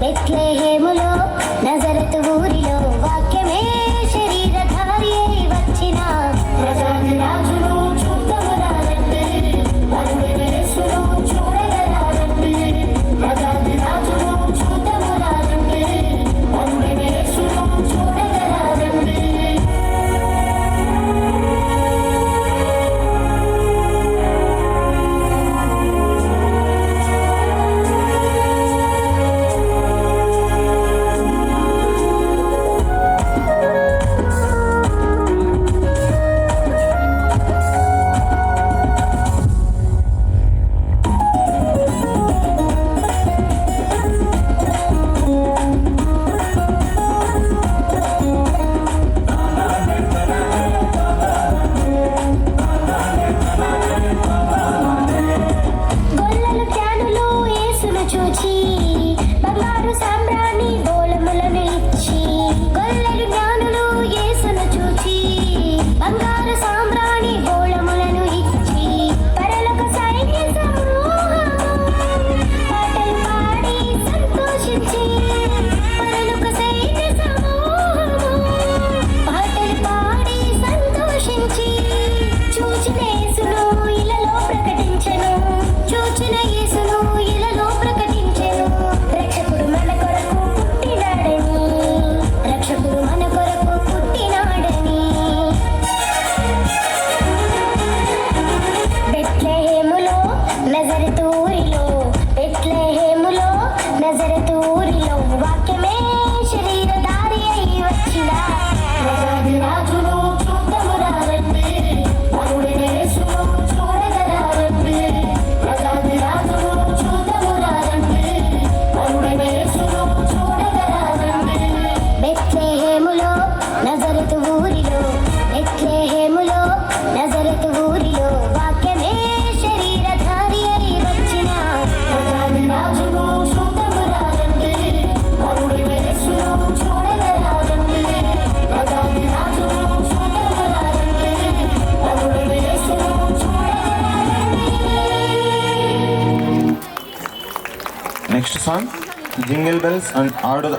బెత్లెహేములో నజరతు ఊరిలో వాక్యమే శరీరధారి అయి వచ్చిన ప్రజారాజును చూద్దామురారండి, యేసును చూడగరారండి. ప్రజారాజును చూద్దామురారండి, యేసును చూడగరారండి. చూచి బంగారు సాంబ్రాణి బోళములను ఇచ్చి, గొల్లలు జ్ఞానులు యేసును చూచి బంగారు సాంబ్రాణి బోళములను ఇచ్చి, పరలోక సైన్య సమూహము పాటలు పాడి సంతోషించి, పరలోక సైన్య సమూహము పాటలు పాడి సంతోషించి, చూచిన యేసును ఇలలో ప్రకటించెను, చూచిన యేసును ఇలలో ప్రకటించెను. రక్షకుడు మన కొరకు పుట్టినాడని, రక్షకుడు మన కొరకు పుట్టినాడని. బెత్లెహేములో నజరతు ఊరిలో, బెత్లెహేములో నజరతు ఊరిలో వాక్యమే శరీరధారి అయి వచ్చిన ప్రజారాజును చూద్దామురారండి, యేసును చూడగరారండి. ప్రజారాజును చూద్దామురారండి, యేసును చూడగరారండి. బెత్లెహేములో నజరతు ఊరిలో, బెత్లెహేములో నజరతు ఊరిలో వాక్యమే శరీరధారి అయి వచ్చిన ప్రజారాజును చూద్దామురారండి, యేసును చూడగరారండి. ప్రజారాజును చూద్దామురారండి, యేసును చూడగరారండి. Next song jingle bells and ఆడుదా